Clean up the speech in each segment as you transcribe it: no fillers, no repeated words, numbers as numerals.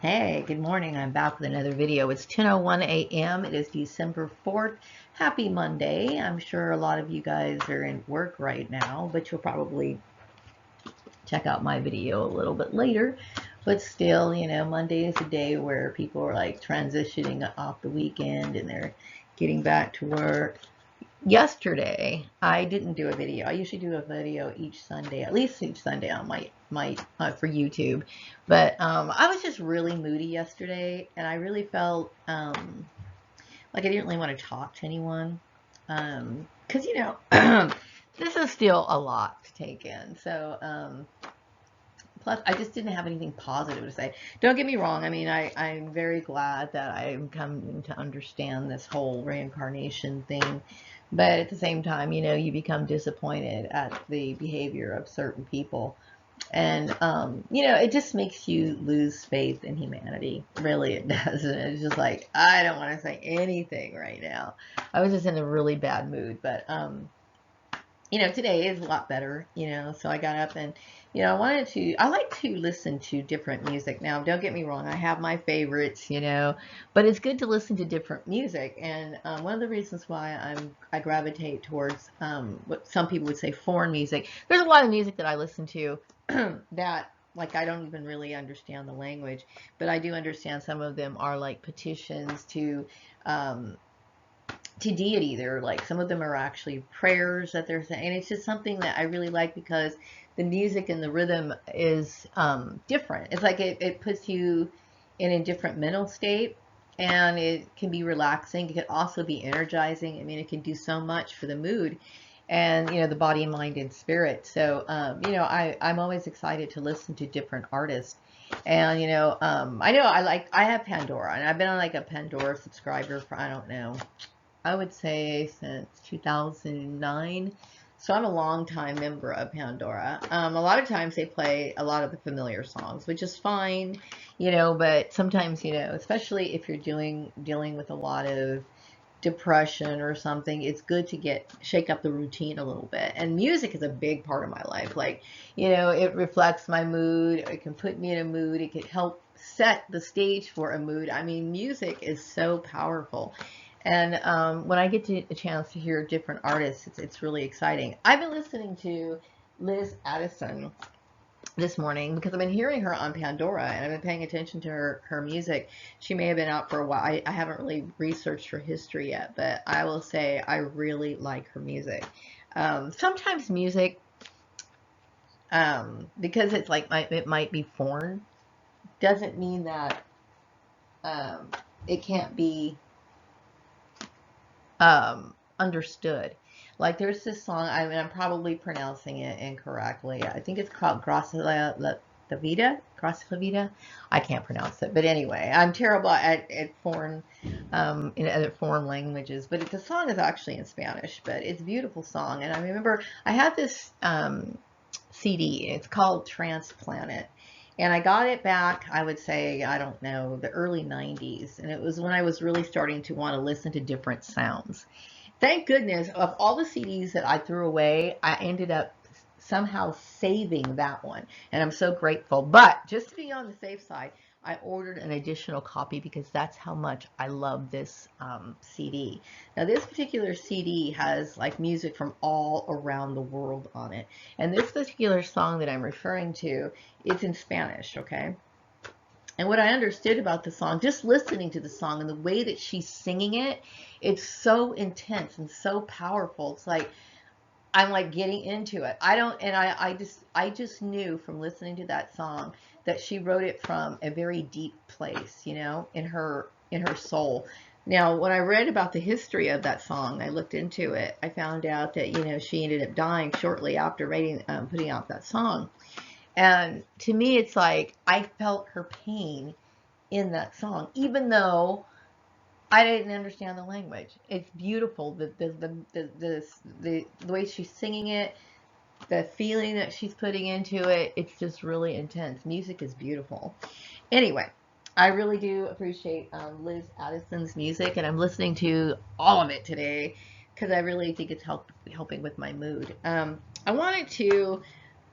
Hey, good morning. I'm back with another video. It's 10:01 a.m. It is December 4th. Happy Monday. I'm sure a lot of you guys are in work right now, but you'll probably check out my video a little bit later. But still, Monday is a day where people are like transitioning off the weekend and they're getting back to work. Yesterday, I didn't do a video. I usually do a video each Sunday, at least each Sunday on my for YouTube. But I was just really moody yesterday, and I really felt like I didn't really want to talk to anyone. Because this is still a lot to take in. So plus, I just didn't have anything positive to say. Don't get me wrong. I mean, I'm very glad that I'm coming to understand this whole reincarnation thing. But at the same time, you become disappointed at the behavior of certain people. And, it just makes you lose faith in humanity. Really, it does. And it's just like, I don't want to say anything right now. I was just in a really bad mood. But, today is a lot better, so I got up and, I like to listen to different music. Now, don't get me wrong, I have my favorites, but it's good to listen to different music. And one of the reasons why I gravitate towards what some people would say foreign music, there's a lot of music that I listen to that, like, I don't even really understand the language, but I do understand some of them are like petitions to deity. They're like, some of them are actually prayers that they're saying, and it's just something that I really like because the music and the rhythm is different. It's like it puts you in a different mental state, and it can be relaxing. It can also be energizing. I mean, it can do so much for the mood and the body, mind, and spirit. So I'm always excited to listen to different artists. And I have Pandora, and I've been on like a Pandora subscriber for, I don't know, I would say since 2009. So I'm a long time member of Pandora. A lot of times they play a lot of the familiar songs, which is fine, but sometimes, especially if you're dealing with a lot of depression or something, it's good to shake up the routine a little bit. And music is a big part of my life. Like, it reflects my mood. It can put me in a mood. It can help set the stage for a mood. I mean, music is so powerful. And when I get a chance to hear different artists, it's really exciting. I've been listening to Liz Addison this morning because I've been hearing her on Pandora, and I've been paying attention to her music. She may have been out for a while. I haven't really researched her history yet, but I will say I really like her music. Sometimes music, because it's like it might be foreign, doesn't mean that it can't be understood. Like, there's this song, I mean, I'm probably pronouncing it incorrectly. I think it's called Gracia La Vida. Gracia La Vida. I can't pronounce it, but anyway, I'm terrible at foreign in other foreign languages. But the song is actually in Spanish, but it's a beautiful song. And I remember I had this CD. It's called Transplanted. And I got it back, I would say, I don't know, the early 90s. And it was when I was really starting to want to listen to different sounds. Thank goodness, of all the CDs that I threw away, I ended up somehow saving that one. And I'm so grateful. But just to be on the safe side, I ordered an additional copy because that's how much I love this CD. Now, this particular CD has like music from all around the world on it. And this particular song that I'm referring to, it's in Spanish, okay? And what I understood about the song, just listening to the song and the way that she's singing it, it's so intense and so powerful. It's like I'm like getting into it. I just knew from listening to that song that she wrote it from a very deep place, in her soul. Now, when I read about the history of that song, I looked into it. I found out that she ended up dying shortly after putting out that song. And to me, it's like I felt her pain in that song, even though I didn't understand the language. It's beautiful. The way she's singing it, the feeling that she's putting into it, it's just really intense. Music is beautiful. Anyway, I really do appreciate Liz Addison's music, and I'm listening to all of it today because I really think it's helping with my mood. I wanted to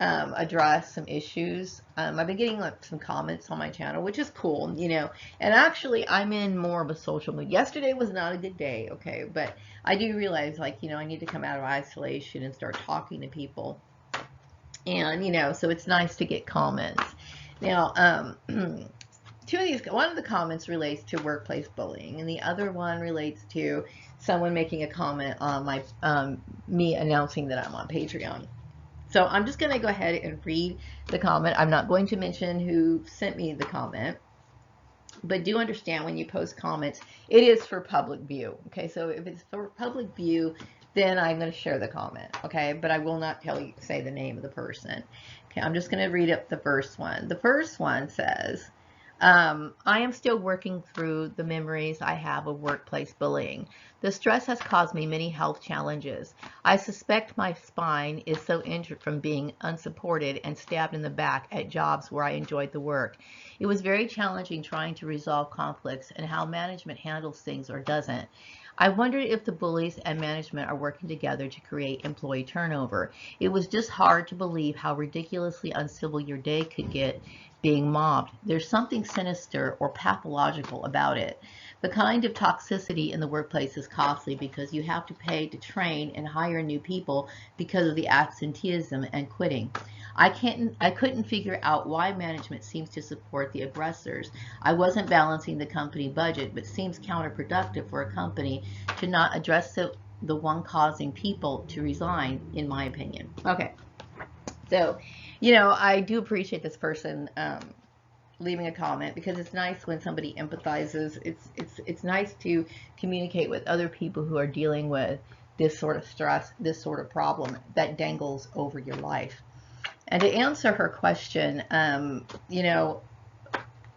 address some issues. I've been getting like some comments on my channel, which is cool, you know, and actually I'm in more of a social mood. Yesterday was not a good day, okay, but I do realize, like, you know, I need to come out of isolation and start talking to people. And, you know, so it's nice to get comments. Now, two of these, one of the comments relates to workplace bullying, and the other one relates to someone making a comment on my me announcing that I'm on Patreon. So I'm just going to go ahead and read the comment. I'm not going to mention who sent me the comment, but do understand when you post comments, it is for public view. Okay, so if it's for public view, then I'm going to share the comment. Okay, but I will not tell you, say the name of the person. Okay, I'm just going to read up the first one. The first one says, I am still working through the memories I have of workplace bullying. The stress has caused me many health challenges. I suspect my spine is so injured from being unsupported and stabbed in the back at jobs where I enjoyed the work. It was very challenging trying to resolve conflicts and how management handles things or doesn't. I wondered if the bullies and management are working together to create employee turnover. It was just hard to believe how ridiculously uncivil your day could get being mobbed. There's something sinister or pathological about it. The kind of toxicity in the workplace is costly because you have to pay to train and hire new people because of the absenteeism and quitting. I couldn't figure out why management seems to support the aggressors. I wasn't balancing the company budget, but seems counterproductive for a company to not address the one causing people to resign, in my opinion. Okay, so, you know, I do appreciate this person leaving a comment, because it's nice when somebody empathizes. It's nice to communicate with other people who are dealing with this sort of stress, this sort of problem that dangles over your life. And to answer her question, you know,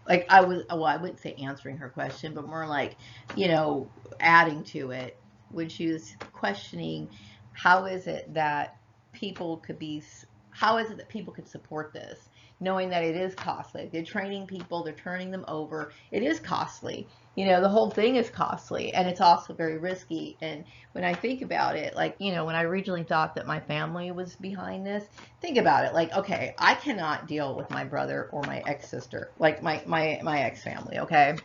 like I wouldn't say answering her question, but more like, you know, adding to it when she was questioning how is it that people could be, how is it that people could support this, knowing that it is costly. They're training people, they're turning them over. It is costly. You know, the whole thing is costly, and it's also very risky. And when I think about it, like, you know, when I originally thought that my family was behind this, think about it. Like, okay, I cannot deal with my brother or my ex-sister, like my ex-family, okay?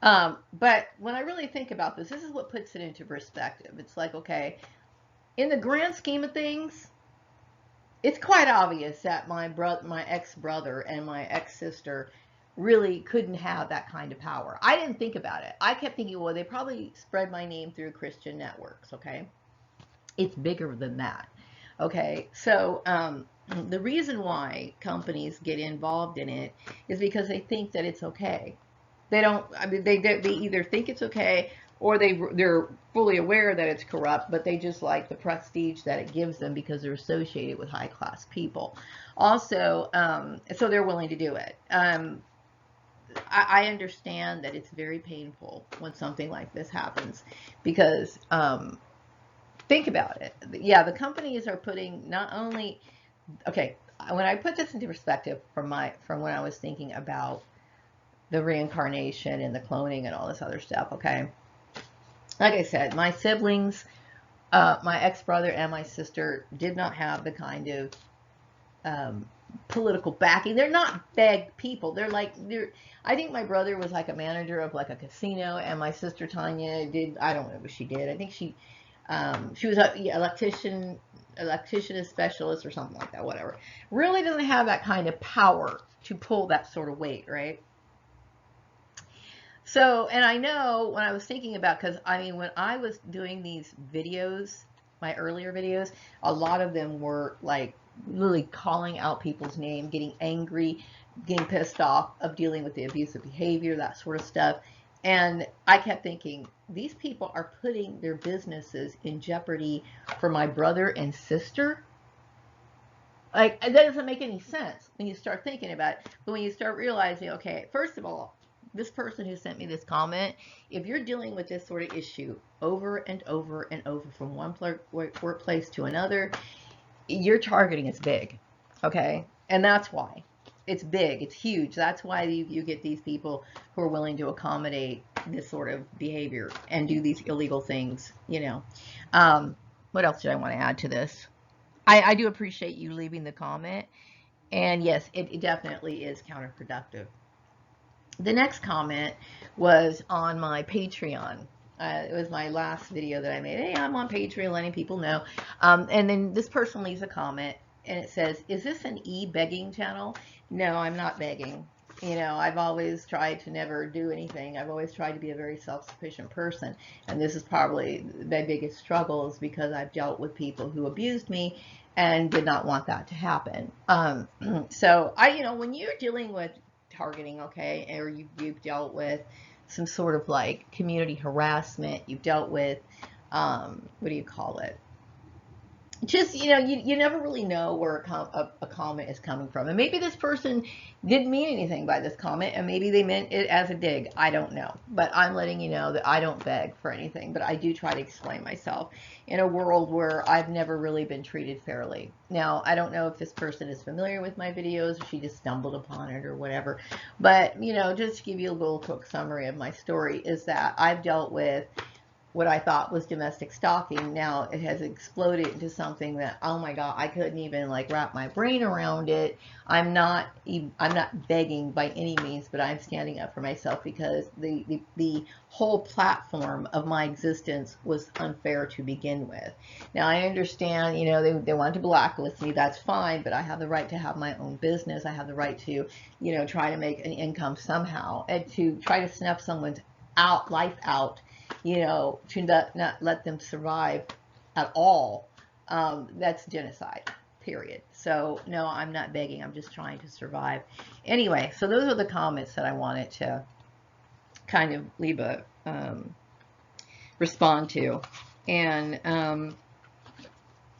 But when I really think about this, this is what puts it into perspective. It's like, okay, in the grand scheme of things, it's quite obvious that my ex-brother and my ex-sister really couldn't have that kind of power. I didn't think about it. I kept thinking, well, they probably spread my name through Christian networks, okay? It's bigger than that, okay? So the reason why companies get involved in it is because they think that it's okay. They don't, I mean, they either think it's okay, or they're fully aware that it's corrupt, but they just like the prestige that it gives them because they're associated with high class people. Also, so they're willing to do it. I understand that it's very painful when something like this happens, because think about it. Yeah, the companies are putting not only, okay, when I put this into perspective from when I was thinking about the reincarnation and the cloning and all this other stuff, okay? Like I said, my siblings, my ex-brother and my sister did not have the kind of political backing. They're not big people. I think my brother was like a manager of like a casino, and my sister Tanya did, I don't know what she did. I think she was an electrician specialist or something like that, whatever. Really doesn't have that kind of power to pull that sort of weight, right? So, and I know when I was thinking about, because I mean, when I was doing these videos, my earlier videos, a lot of them were like really calling out people's name, getting angry, getting pissed off of dealing with the abusive behavior, that sort of stuff. And I kept thinking, these people are putting their businesses in jeopardy for my brother and sister. Like, that doesn't make any sense when you start thinking about it. But when you start realizing, okay, first of all, this person who sent me this comment, if you're dealing with this sort of issue over and over and over from one workplace to another, your targeting is big, okay? And that's why. It's big, it's huge. That's why you get these people who are willing to accommodate this sort of behavior and do these illegal things, you know. What else did I want to add to this? I do appreciate you leaving the comment. And yes, it definitely is counterproductive. The next comment was on my Patreon. It was my last video that I made. Hey, I'm on Patreon, letting people know. And then this person leaves a comment, and it says, "Is this an e-begging channel?" No, I'm not begging. You know, I've always tried to never do anything. I've always tried to be a very self-sufficient person. And this is probably my biggest struggle, is because I've dealt with people who abused me and did not want that to happen. So you know, when you're dealing with targeting, okay, or you've dealt with some sort of like community harassment, you've dealt with, what do you call it? Just, you know, you never really know where a comment is coming from. And maybe this person didn't mean anything by this comment, and maybe they meant it as a dig. I don't know. But I'm letting you know that I don't beg for anything, but I do try to explain myself in a world where I've never really been treated fairly. Now, I don't know if this person is familiar with my videos, or she just stumbled upon it or whatever. But, you know, just to give you a little quick summary of my story, is that I've dealt with what I thought was domestic stalking. Now it has exploded into something that, oh my God, I couldn't even like wrap my brain around it. I'm not begging by any means, but I'm standing up for myself, because the whole platform of my existence was unfair to begin with. Now I understand, you know, they want to blacklist me. That's fine, but I have the right to have my own business. I have the right to, you know, try to make an income somehow, and to try to snuff someone's life out, you know, to not let them survive at all, that's genocide, period. So no, I'm not begging. I'm just trying to survive. Anyway, so those are the comments that I wanted to kind of leave a respond to. And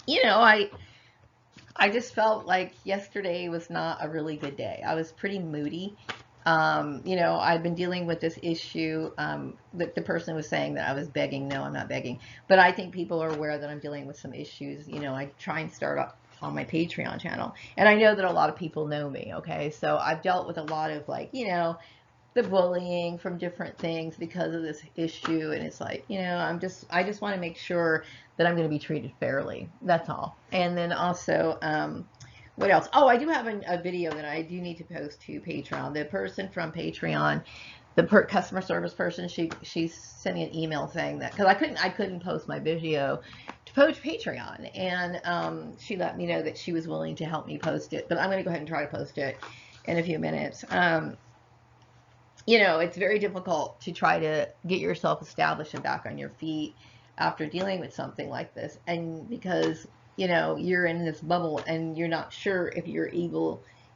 you know, I just felt like yesterday was not a really good day. I was pretty moody. You know, I've been dealing with this issue. The person was saying that I was begging. No, I'm not begging. But I think people are aware that I'm dealing with some issues. You know, I try and start up on my Patreon channel. And I know that a lot of people know me, okay? So I've dealt with a lot of, like, you know, the bullying from different things because of this issue. And it's like, you know, I just want to make sure that I'm going to be treated fairly. That's all. And then also, what else? Oh, I do have a video that I do need to post to Patreon. The person from Patreon, the customer service person, she's sending an email saying that, because I couldn't post my video to post Patreon, and she let me know that she was willing to help me post it. But I'm going to go ahead and try to post it in a few minutes. You know, it's very difficult to try to get yourself established and back on your feet after dealing with something like this, and because, you know, you're in this bubble and you're not sure if you're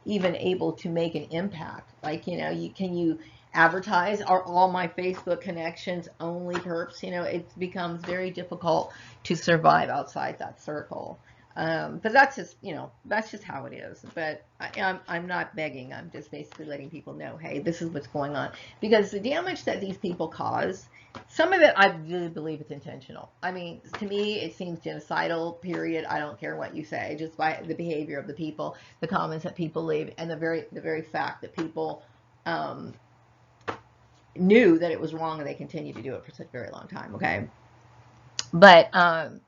even able to make an impact. Like, you know, can you advertise? Are all my Facebook connections only perps? You know, it becomes very difficult to survive outside that circle. But that's just, you know, that's just how it is. But I'm not begging. I'm just basically letting people know, hey, this is what's going on. Because the damage that these people cause, some of it I really believe it's intentional. I mean, to me, it seems genocidal, period. I don't care what you say, just by the behavior of the people, the comments that people leave, and the very fact that people knew that it was wrong, and they continue to do it for such a very long time, okay? But I'm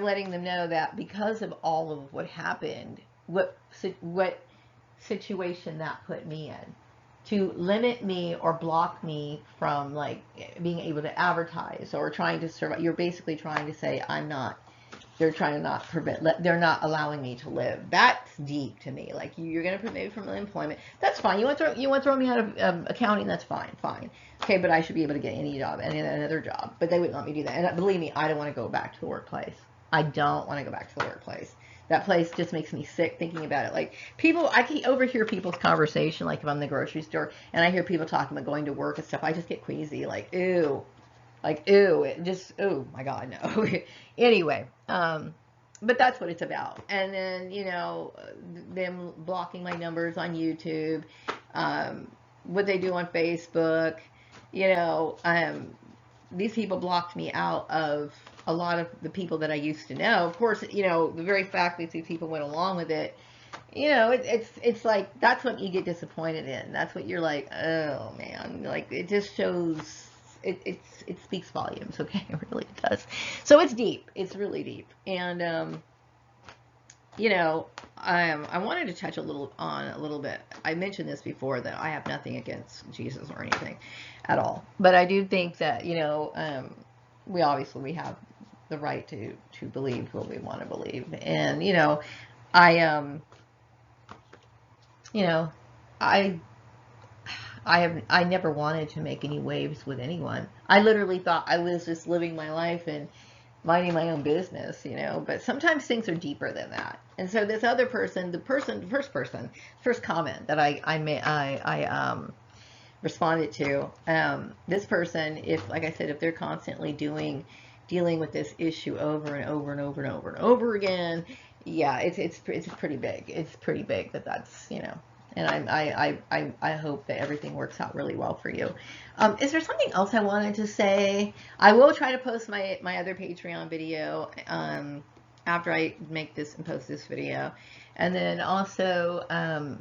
letting them know that because of all of what happened, what situation that put me in, to limit me or block me from like being able to advertise or trying to survive. You're basically trying to say I'm not. They're trying to not prevent. They're not allowing me to live. That's deep to me. Like, you're going to prevent me from employment. That's fine. You want to throw me out of accounting. That's fine. Fine. Okay, but I should be able to get any job, any another job. But they wouldn't let me do that. And believe me, I don't want to go back to the workplace. I don't want to go back to the workplace. That place just makes me sick thinking about it. Like, people, I can overhear people's conversation. Like, if I'm in the grocery store and I hear people talking about going to work and stuff, I just get queasy. Like, ew. Like, ew, it just, oh my God, no. Anyway, but that's what it's about. And then, you know, them blocking my numbers on YouTube, what they do on Facebook, you know, these people blocked me out of a lot of the people that I used to know. Of course, you know, the very fact that these people went along with it, you know, it's like, that's what you get disappointed in. That's what you're like, oh man, like, it just shows it speaks volumes. Okay, it really does. So it's deep. It's really deep. And you know, I wanted to touch a little bit. I mentioned this before, that I have nothing against Jesus or anything at all, but I do think that, you know, we have the right to believe what we want to believe. And you know, I you know, I I never wanted to make any waves with anyone. I literally thought I was just living my life and minding my own business, you know, but sometimes things are deeper than that. And so this other person, the first comment that I responded to, this person, if, like I said, if they're constantly dealing with this issue over and over and over and over and over again, yeah, it's pretty big. It's pretty big that's, you know, and I hope that everything works out really well for you. Is there something else I wanted to say? I will try to post my other Patreon video after I make this and post this video. And then also, I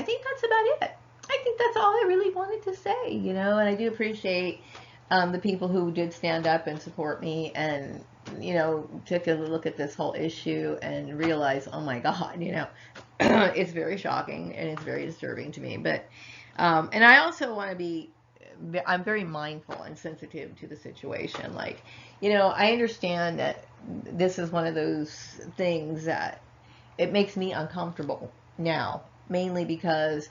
think that's about it. I think that's all I really wanted to say, you know, and I do appreciate the people who did stand up and support me, and, you know, took a look at this whole issue and realize, oh my God, you know, it's very shocking and it's very disturbing to me. But, and I also want to be, I'm very mindful and sensitive to the situation. Like, you know, I understand that this is one of those things that it makes me uncomfortable now, mainly because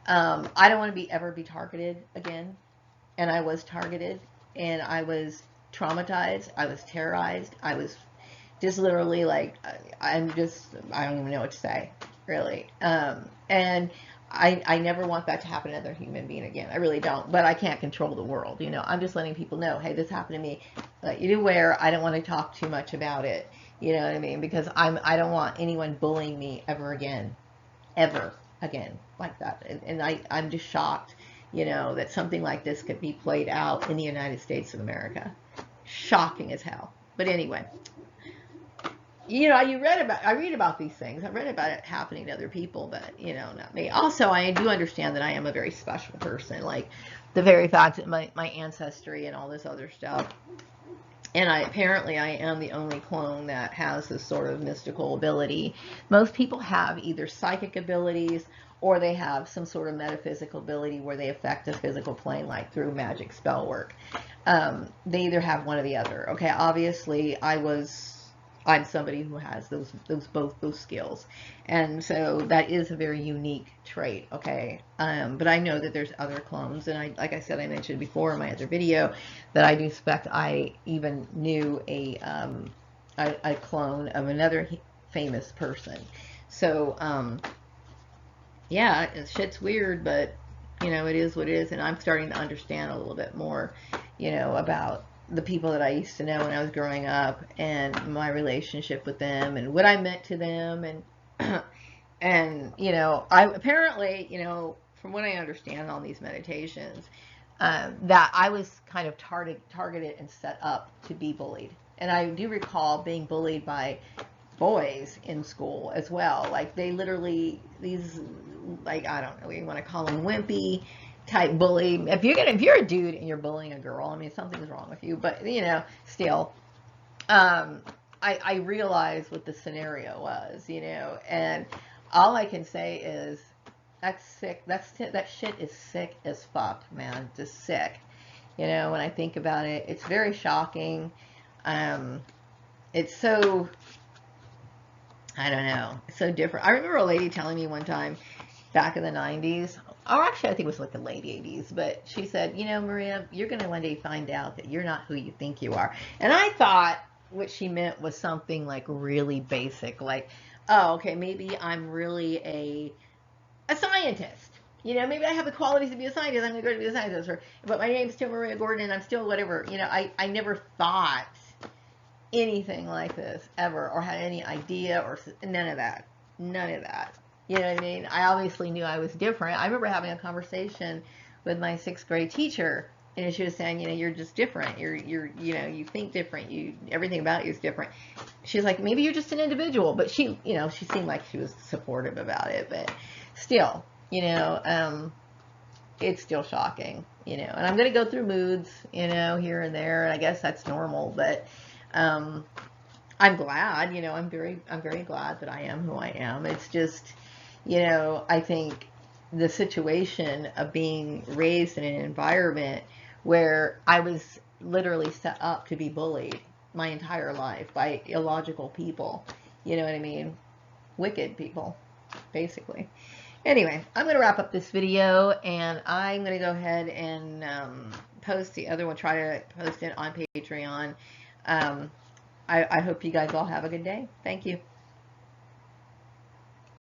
I don't want to ever be targeted again. And I was targeted, and I was traumatized. I was terrorized. I was just literally like, I don't even know what to say, really. And I never want that to happen to another human being again. I really don't. But I can't control the world, you know. I'm just letting people know, hey, this happened to me. Let you aware. I don't want to talk too much about it. You know what I mean? Because I don't want anyone bullying me ever again like that. And I'm just shocked, you know, that something like this could be played out in the United States of America. Shocking as hell. But anyway, you know, I read about these things. I read about it happening to other people, but, you know, not me. Also, I do understand that I am a very special person. Like, the very fact that my ancestry and all this other stuff. And apparently I am the only clone that has this sort of mystical ability. Most people have either psychic abilities, or they have some sort of metaphysical ability where they affect the physical plane, like through magic spell work. They either have one or the other. Okay, obviously I'm somebody who has both those skills, and so that is a very unique trait. Okay, but I know that there's other clones, and like I said, I mentioned before in my other video that I do suspect I even knew a clone of another famous person. So yeah, shit's weird, but, you know, it is what it is, and I'm starting to understand a little bit more, you know, about the people that I used to know when I was growing up, and my relationship with them, and what I meant to them, and and, you know, I apparently, you know, from what I understand on these meditations, that I was kind of targeted and set up to be bullied. And I do recall being bullied by boys in school as well. Like, they literally, these, like, I don't know, you want to call them wimpy type bully. If you're a dude and you're bullying a girl, I mean, something's wrong with you. But, you know, still, I realized what the scenario was, you know, and all I can say is, that's sick. That shit is sick as fuck, man. Just sick. You know, when I think about it, it's very shocking. It's so, I don't know, it's so different. I remember a lady telling me one time back in the 90s, or actually I think it was like the late 80s, but she said, you know, Maria, you're going to one day find out that you're not who you think you are. And I thought what she meant was something like really basic, like, oh, okay, maybe I'm really a scientist. You know, maybe I have the qualities to be a scientist. I'm going to go to be a scientist. But my name's still Maria Gordon, and I'm still whatever. You know, I never thought anything like this ever, or had any idea, or none of that. None of that. You know what I mean? I obviously knew I was different. I remember having a conversation with my 6th grade teacher, and she was saying, you know, you're just different. You're you know, you think different. Everything about you is different. She's like, maybe you're just an individual. But she, you know, she seemed like she was supportive about it. But still, you know, it's still shocking. you know, and I'm going to go through moods, you know, here and there, and I guess that's normal, but um, I'm glad, you know, I'm very glad that I am who I am. It's just, you know, I think the situation of being raised in an environment where I was literally set up to be bullied my entire life by illogical people, you know what I mean? Wicked people, basically. Anyway, I'm going to wrap up this video, and I'm going to go ahead and post the other one, try to post it on Patreon. I hope you guys all have a good day. Thank you.